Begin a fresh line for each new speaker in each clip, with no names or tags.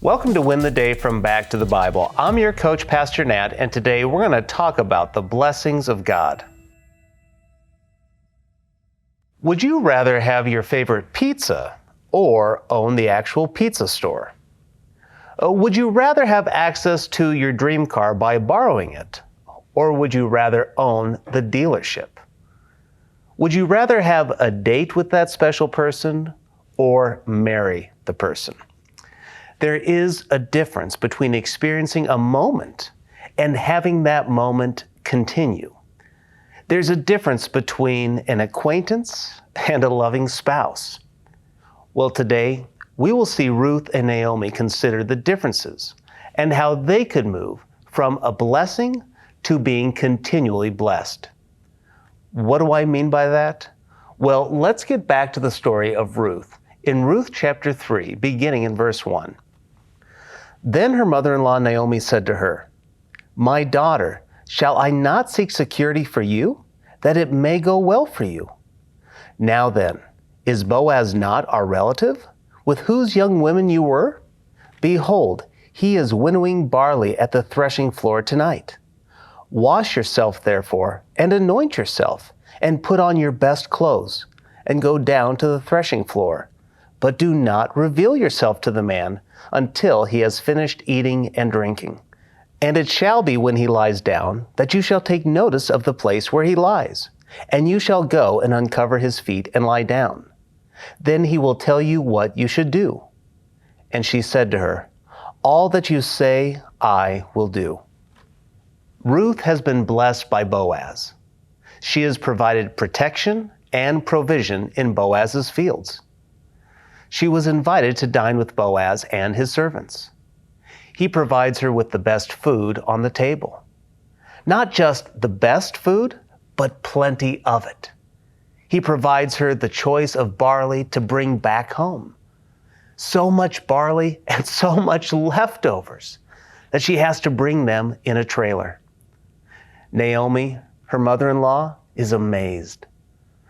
Welcome to Win the Day from Back to the Bible. I'm your coach, Pastor Nat, and today we're going to talk about the blessings of God. Would you rather have your favorite pizza or own the actual pizza store? Would you rather have access to your dream car by borrowing it? Or would you rather own the dealership? Would you rather have a date with that special person or marry the person? There is a difference between experiencing a moment and having that moment continue. There's a difference between an acquaintance and a loving spouse. Well, today, we will see Ruth and Naomi consider the differences and how they could move from a blessing to being continually blessed. What do I mean by that? Well, let's get back to the story of Ruth in Ruth chapter 3, beginning in verse 1. Then her mother-in-law Naomi said to her, "My daughter, shall I not seek security for you, that it may go well for you? Now then, is Boaz not our relative, with whose young women you were? Behold, he is winnowing barley at the threshing floor tonight. Wash yourself therefore, and anoint yourself, and put on your best clothes, and go down to the threshing floor. But do not reveal yourself to the man until he has finished eating and drinking. And it shall be when he lies down, that you shall take notice of the place where he lies, and you shall go and uncover his feet and lie down. Then he will tell you what you should do." And she said to her, "All that you say, I will do." Ruth has been blessed by Boaz. She has provided protection and provision in Boaz's fields. She was invited to dine with Boaz and his servants. He provides her with the best food on the table. Not just the best food, but plenty of it. He provides her the choice of barley to bring back home. So much barley and so much leftovers that she has to bring them in a trailer. Naomi, her mother-in-law, is amazed.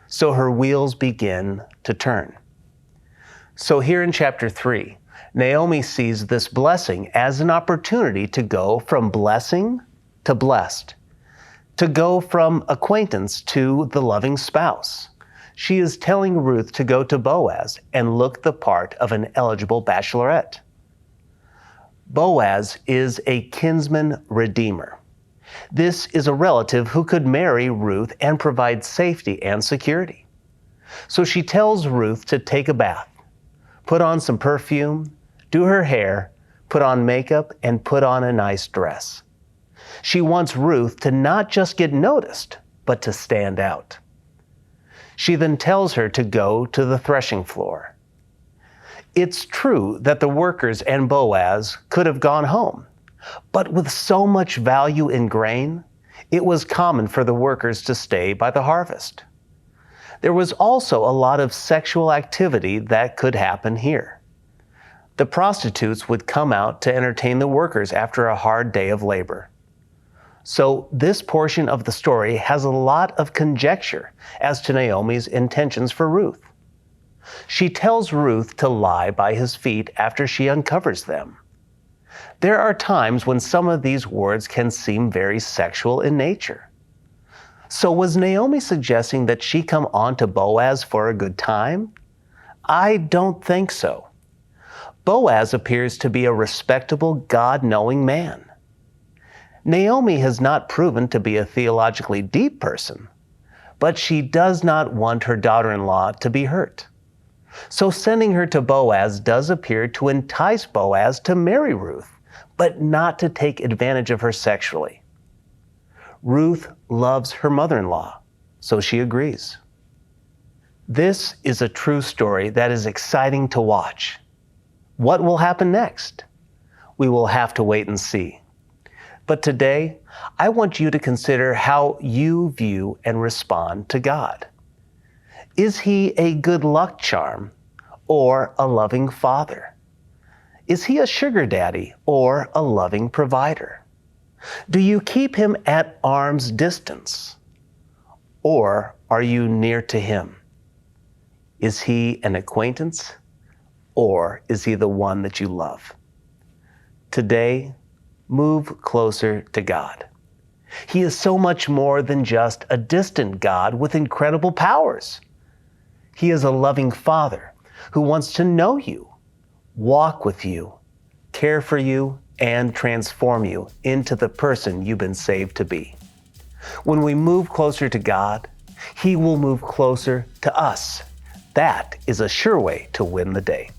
So her wheels begin to turn. So here in chapter 3, Naomi sees this blessing as an opportunity to go from blessing to blessed, to go from acquaintance to the loving spouse. She is telling Ruth to go to Boaz and look the part of an eligible bachelorette. Boaz is a kinsman redeemer. This is a relative who could marry Ruth and provide safety and security. So she tells Ruth to take a bath, put on some perfume, do her hair, put on makeup, and put on a nice dress. She wants Ruth to not just get noticed, but to stand out. She then tells her to go to the threshing floor. It's true that the workers and Boaz could have gone home, but with so much value in grain, it was common for the workers to stay by the harvest. There was also a lot of sexual activity that could happen here. The prostitutes would come out to entertain the workers after a hard day of labor. So this portion of the story has a lot of conjecture as to Naomi's intentions for Ruth. She tells Ruth to lie by his feet after she uncovers them. There are times when some of these words can seem very sexual in nature. So was Naomi suggesting that she come on to Boaz for a good time? I don't think so. Boaz appears to be a respectable, God-knowing man. Naomi has not proven to be a theologically deep person, but she does not want her daughter-in-law to be hurt. So sending her to Boaz does appear to entice Boaz to marry Ruth, but not to take advantage of her sexually. Ruth loves her mother-in-law, so she agrees. This is a true story that is exciting to watch. What will happen next? We will have to wait and see. But today, I want you to consider how you view and respond to God. Is He a good luck charm or a loving father? Is He a sugar daddy or a loving provider? Do you keep Him at arm's distance? Or are you near to Him? Is He an acquaintance? Or is He the one that you love? Today, move closer to God. He is so much more than just a distant God with incredible powers. He is a loving Father who wants to know you, walk with you, care for you, and transform you into the person you've been saved to be. When we move closer to God, He will move closer to us. That is a sure way to win the day.